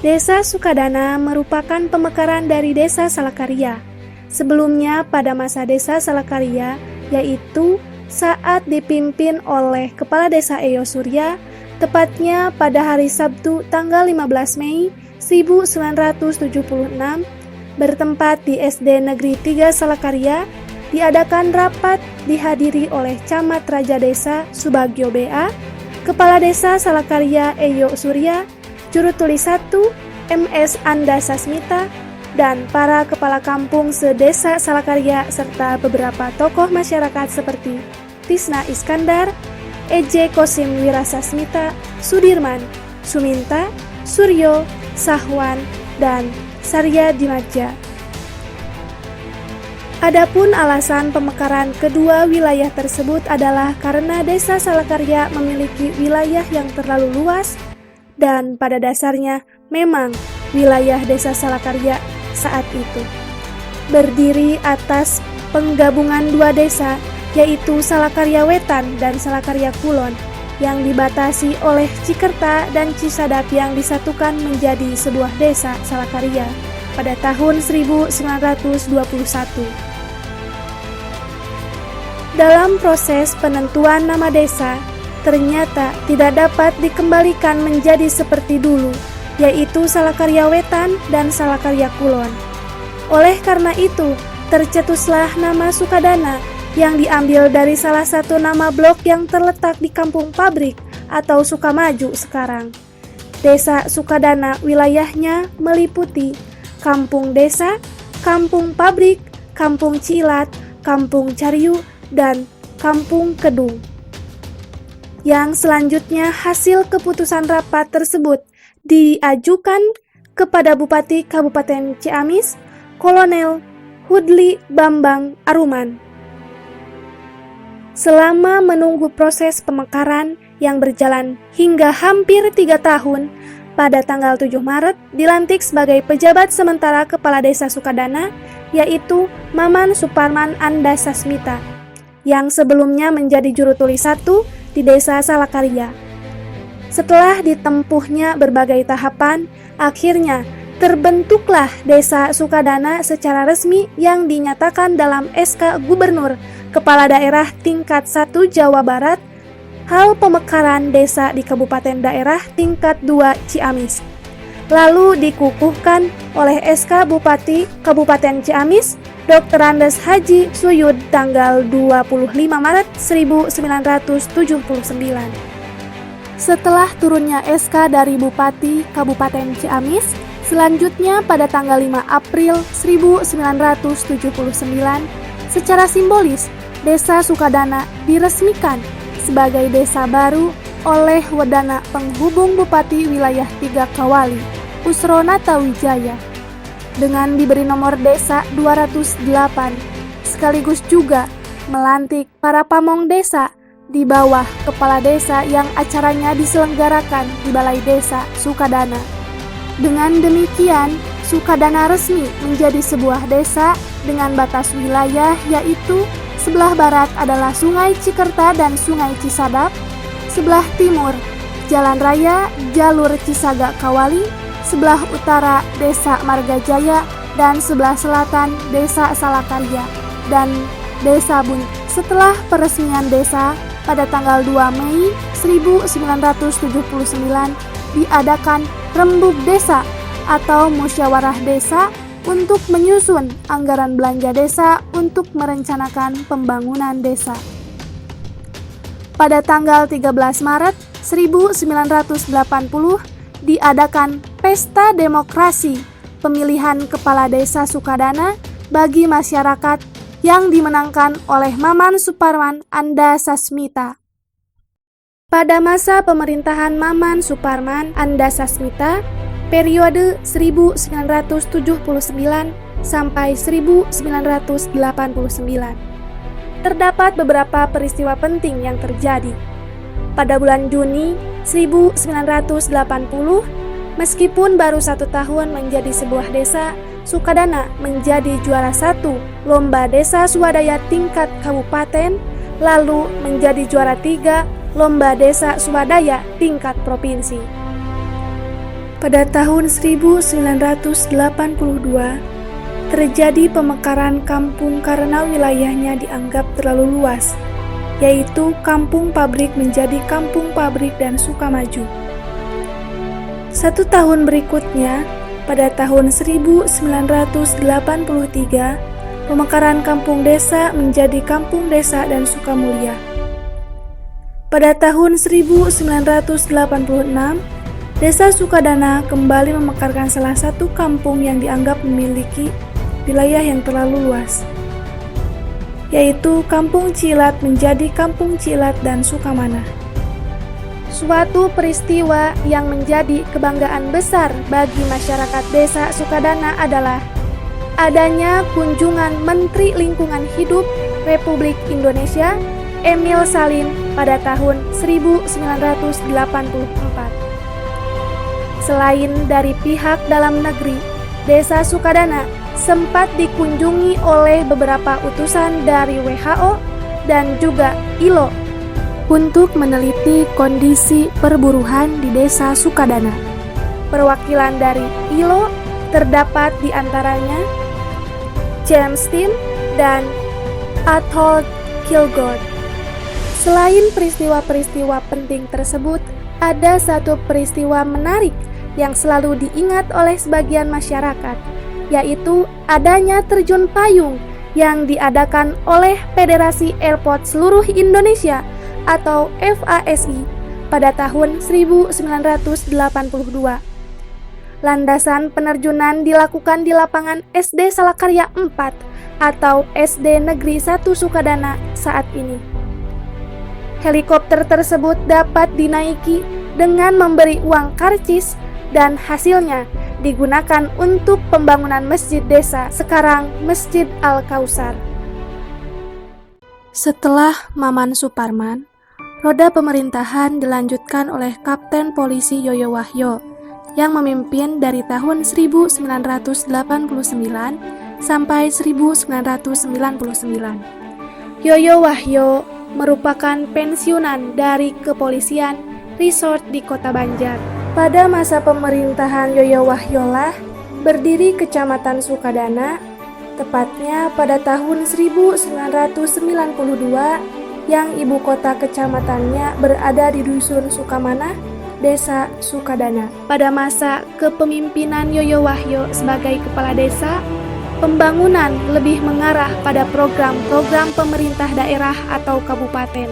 Desa Sukadana merupakan pemekaran dari Desa Salakarya. Sebelumnya pada masa Desa Salakarya, yaitu saat dipimpin oleh Kepala Desa Eyo Surya, tepatnya pada hari Sabtu tanggal 15 Mei 1976, bertempat di SD Negeri 3 Salakarya, diadakan rapat dihadiri oleh Camat Raja Desa Subagio BA, Kepala Desa Salakarya Eyo Surya, Juru Tulis 1 MS Anda Sasmita, dan para kepala kampung se-Desa Salakarya serta beberapa tokoh masyarakat seperti Tisna Iskandar, EJ Kosim Wirasasmita, Sudirman, Suminta, Suryo, Sahwan, dan Sarya Dimaja. Adapun alasan pemekaran kedua wilayah tersebut adalah karena Desa Salakarya memiliki wilayah yang terlalu luas dan pada dasarnya memang wilayah Desa Salakarya saat itu berdiri atas penggabungan dua desa, yaitu Salakarya Wetan dan Salakarya Kulon, yang dibatasi oleh Cikerta dan Cisadap yang disatukan menjadi sebuah desa Salakarya pada tahun 1921. Dalam proses penentuan nama desa, ternyata tidak dapat dikembalikan menjadi seperti dulu, yaitu Salakarya Wetan dan Salakarya Kulon. Oleh karena itu, tercetuslah nama Sukadana yang diambil dari salah satu nama blok yang terletak di Kampung Pabrik atau Sukamaju sekarang. Desa Sukadana wilayahnya meliputi Kampung Desa, Kampung Pabrik, Kampung Cilat, Kampung Cariu, dan Kampung Kedung. Yang selanjutnya hasil keputusan rapat tersebut diajukan kepada Bupati Kabupaten Ciamis, Kolonel Hudli Bambang Aruman. Selama menunggu proses pemekaran yang berjalan hingga hampir 3 tahun, pada tanggal 7 Maret dilantik sebagai pejabat sementara Kepala Desa Sukadana, yaitu Maman Suparman Anda Sasmita, yang sebelumnya menjadi Juru Tulis 1 di Desa Salakarya. Setelah ditempuhnya berbagai tahapan, akhirnya terbentuklah Desa Sukadana secara resmi yang dinyatakan dalam SK Gubernur Kepala Daerah tingkat 1 Jawa Barat, hal pemekaran desa di Kabupaten Daerah tingkat 2 Ciamis. Lalu dikukuhkan oleh SK Bupati Kabupaten Ciamis, Dr. Andes Haji Suyud tanggal 25 Maret 1979. Setelah turunnya SK dari Bupati Kabupaten Ciamis, selanjutnya pada tanggal 5 April 1979, secara simbolis Desa Sukadana diresmikan sebagai desa baru oleh Wedana Penghubung Bupati Wilayah 3 Kawali, Usronata Wijaya, dengan diberi nomor desa 208, sekaligus juga melantik para pamong desa di bawah kepala desa yang acaranya diselenggarakan di Balai Desa Sukadana. Dengan demikian, Sukadana resmi menjadi sebuah desa dengan batas wilayah, yaitu sebelah barat adalah Sungai Cikerta dan Sungai Cisadap, sebelah timur Jalan Raya Jalur Cisaga Kawali, sebelah utara Desa Margajaya, dan sebelah selatan Desa Salakarya dan Desa Bunyi. Setelah peresmian desa pada tanggal 2 Mei 1979 diadakan Rembuk Desa atau Musyawarah Desa untuk menyusun anggaran belanja desa untuk merencanakan pembangunan desa. Pada tanggal 13 Maret 1980 diadakan Pesta Demokrasi pemilihan Kepala Desa Sukadana bagi masyarakat yang dimenangkan oleh Maman Suparman Anda Sasmita. Pada masa pemerintahan Maman Suparman Anda Sasmita, periode 1979 sampai 1989, terdapat beberapa peristiwa penting yang terjadi. Pada bulan Juni 1980, meskipun baru 1 tahun menjadi sebuah desa, Sukadana menjadi juara 1 Lomba Desa Swadaya tingkat kabupaten, lalu menjadi juara 3 Lomba Desa Swadaya tingkat provinsi. Pada tahun 1982, terjadi pemekaran kampung karena wilayahnya dianggap terlalu luas, yaitu kampung pabrik menjadi kampung pabrik dan Sukamaju. 1 tahun berikutnya, pada tahun 1983, pemekaran kampung desa menjadi kampung desa dan Sukamulya. Pada tahun 1986, Desa Sukadana kembali memekarkan salah satu kampung yang dianggap memiliki wilayah yang terlalu luas, yaitu Kampung Cilat menjadi Kampung Cilat dan Sukamana. Suatu peristiwa yang menjadi kebanggaan besar bagi masyarakat Desa Sukadana adalah adanya kunjungan Menteri Lingkungan Hidup Republik Indonesia Emil Salim pada tahun 1984. Selain dari pihak dalam negeri, Desa Sukadana sempat dikunjungi oleh beberapa utusan dari WHO dan juga ILO untuk meneliti kondisi perburuhan di Desa Sukadana. Perwakilan dari ILO terdapat di antaranya James Tim dan Athol Kilgore. Selain peristiwa-peristiwa penting tersebut, ada satu peristiwa menarik yang selalu diingat oleh sebagian masyarakat, yaitu adanya terjun payung yang diadakan oleh Federasi Airport Seluruh Indonesia atau FASI pada tahun 1982. Landasan penerjunan dilakukan di lapangan SD Salakarya 4 atau SD Negeri 1 Sukadana saat ini. Helikopter tersebut dapat dinaiki dengan memberi uang karcis dan hasilnya digunakan untuk pembangunan masjid desa, sekarang Masjid Al-Kausar. Setelah Maman Suparman, roda pemerintahan dilanjutkan oleh Kapten Polisi Yoyo Wahyo yang memimpin dari tahun 1989 sampai 1999. Yoyo Wahyo merupakan pensiunan dari kepolisian resort di Kota Banjar. Pada masa pemerintahan Yoyo Wahyolah berdiri Kecamatan Sukadana, tepatnya pada tahun 1992 yang ibu kota kecamatannya berada di Dusun Sukamana, Desa Sukadana. Pada masa kepemimpinan Yoyo Wahyo sebagai kepala desa, pembangunan lebih mengarah pada program-program pemerintah daerah atau kabupaten.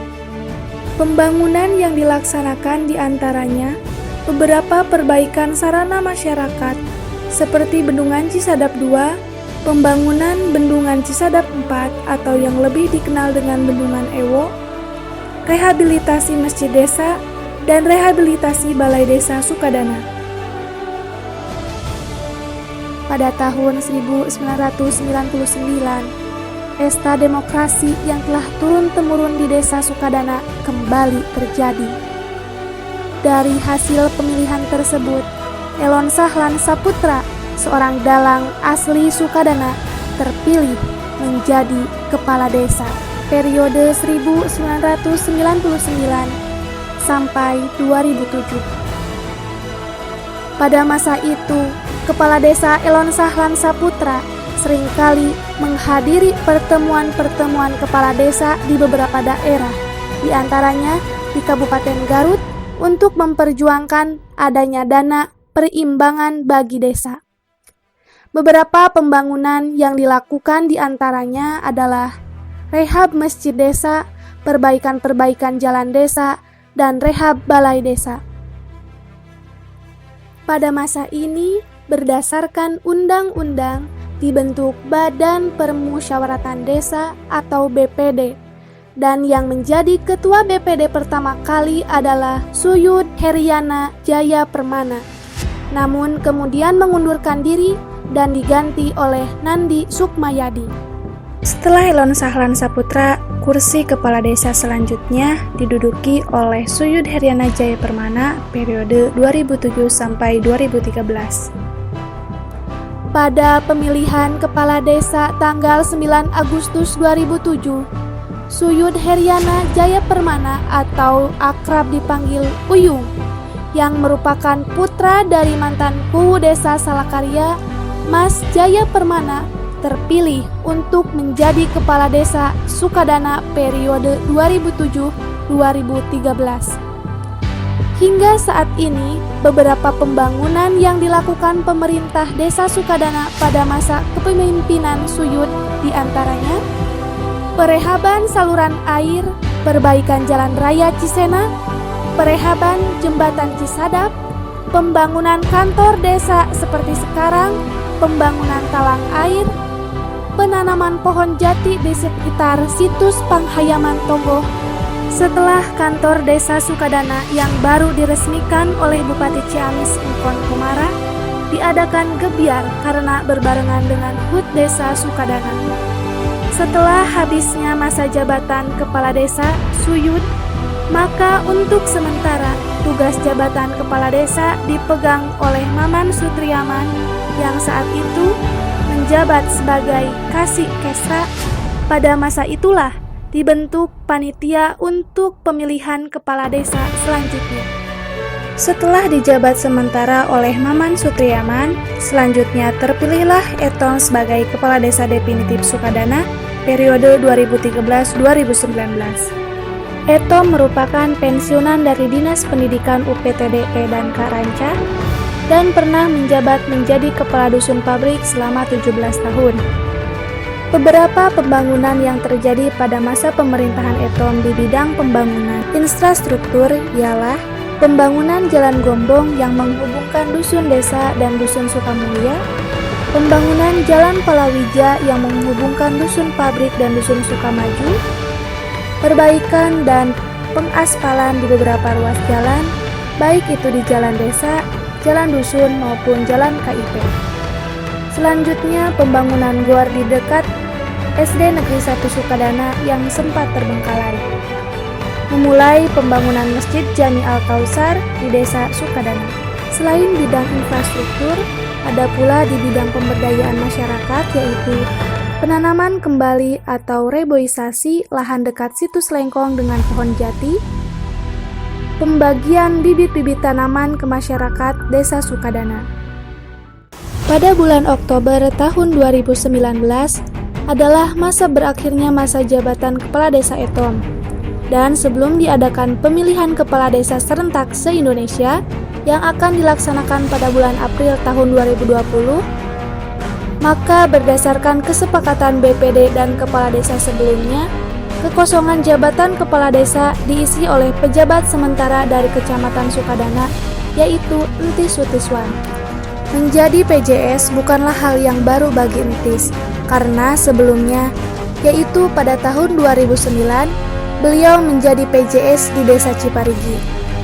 Pembangunan yang dilaksanakan diantaranya beberapa perbaikan sarana masyarakat seperti Bendungan Cisadap 2, pembangunan Bendungan Cisadap 4 atau yang lebih dikenal dengan Bendungan Ewo, rehabilitasi masjid desa, dan rehabilitasi balai desa Sukadana. Pada tahun 1999, pesta demokrasi yang telah turun-temurun di Desa Sukadana kembali terjadi. Dari hasil pemilihan tersebut, Elon Sahlan Saputra, seorang dalang asli Sukadana, terpilih menjadi kepala desa periode 1999 sampai 2007. Pada masa itu, kepala desa Elon Sahlan Saputra seringkali menghadiri pertemuan-pertemuan kepala desa di beberapa daerah, di antaranya di Kabupaten Garut, untuk memperjuangkan adanya dana perimbangan bagi desa. Beberapa pembangunan yang dilakukan di antaranya adalah rehab masjid desa, perbaikan-perbaikan jalan desa, dan rehab balai desa. Pada masa ini, berdasarkan undang-undang, dibentuk Badan Permusyawaratan Desa atau BPD, dan yang menjadi ketua BPD pertama kali adalah Suyud Heriana Jaya Permana, namun kemudian mengundurkan diri dan diganti oleh Nandi Sukmayadi. Setelah Elon Sahlan Saputra, kursi kepala desa selanjutnya diduduki oleh Suyud Heriana Jaya Permana periode 2007 sampai 2013. Pada pemilihan kepala desa tanggal 9 Agustus 2007, Suyud Heriana Jaya Permana atau akrab dipanggil Uyung yang merupakan putra dari mantan Kuwu Desa Salakarya, Mas Jaya Permana, terpilih untuk menjadi Kepala Desa Sukadana periode 2007-2013. Hingga saat ini, beberapa pembangunan yang dilakukan pemerintah Desa Sukadana pada masa kepemimpinan Suyud diantaranya perehaban saluran air, perbaikan jalan raya Cisena, perehaban jembatan Cisadap, pembangunan kantor desa seperti sekarang, pembangunan talang air, penanaman pohon jati di sekitar situs Panghayaman Togoh. Setelah kantor desa Sukadana yang baru diresmikan oleh Bupati Ciamis Engkon Komara, diadakan gebiar karena berbarengan dengan HUT Desa Sukadana. Setelah habisnya masa jabatan Kepala Desa Suyud, maka untuk sementara tugas jabatan Kepala Desa dipegang oleh Maman Sutriaman yang saat itu menjabat sebagai Kasih Kesra. Pada masa itulah dibentuk panitia untuk pemilihan kepala desa selanjutnya. Setelah dijabat sementara oleh Maman Sutriaman, selanjutnya terpilihlah Etom sebagai Kepala Desa Definitif Sukadana periode 2013-2019. Etom merupakan pensiunan dari Dinas Pendidikan UPTDE dan Karanca dan pernah menjabat menjadi Kepala Dusun Pabrik selama 17 tahun. Beberapa pembangunan yang terjadi pada masa pemerintahan Etom di bidang pembangunan infrastruktur ialah pembangunan Jalan Gombong yang menghubungkan Dusun Desa dan Dusun Sukamulya, pembangunan Jalan Palawija yang menghubungkan Dusun Pabrik dan Dusun Sukamaju, perbaikan dan pengaspalan di beberapa ruas jalan, baik itu di jalan desa, jalan dusun maupun jalan KIP. Selanjutnya pembangunan gor di dekat SD Negeri 1 Sukadana yang sempat terbengkalai. Memulai pembangunan Masjid Jami Al-Kausar di Desa Sukadana. Selain bidang infrastruktur, ada pula di bidang pemberdayaan masyarakat yaitu penanaman kembali atau reboisasi lahan dekat situs Lengkong dengan pohon jati, pembagian bibit-bibit tanaman ke masyarakat Desa Sukadana. Pada bulan Oktober tahun 2019 adalah masa berakhirnya masa jabatan Kepala Desa Etom. Dan sebelum diadakan pemilihan Kepala Desa serentak se-Indonesia yang akan dilaksanakan pada bulan April tahun 2020, maka berdasarkan kesepakatan BPD dan Kepala Desa sebelumnya, kekosongan jabatan Kepala Desa diisi oleh pejabat sementara dari Kecamatan Sukadana, yaitu Entis Sutiswan. Menjadi PJS bukanlah hal yang baru bagi Entis, karena sebelumnya, yaitu pada tahun 2009, beliau menjadi PJS di Desa Ciparigi.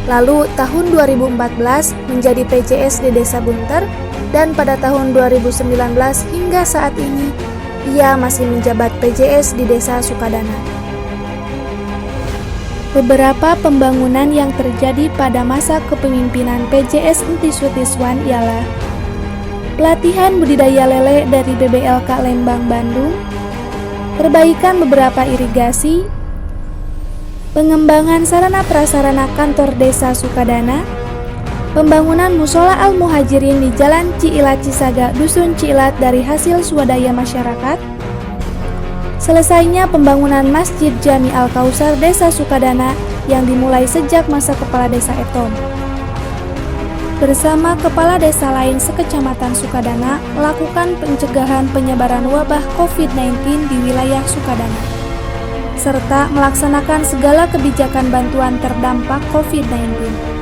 Lalu tahun 2014 menjadi PJS di Desa Bunter, dan pada tahun 2019 hingga saat ini, ia masih menjabat PJS di Desa Sukadana. Beberapa pembangunan yang terjadi pada masa kepemimpinan PJS Entis Sutiswan ialah pelatihan budidaya lele dari BBLK Lembang, Bandung, perbaikan beberapa irigasi, pengembangan sarana prasarana kantor desa Sukadana, pembangunan Musola Al-Muhajirin di Jalan Ciilat Cisaga, Dusun Ciilat dari hasil swadaya masyarakat, selesainya pembangunan Masjid Jami Al-Kausar Desa Sukadana yang dimulai sejak masa Kepala Desa Etom. Bersama kepala desa lain sekecamatan Sukadana melakukan pencegahan penyebaran wabah COVID-19 di wilayah Sukadana, serta melaksanakan segala kebijakan bantuan terdampak COVID-19.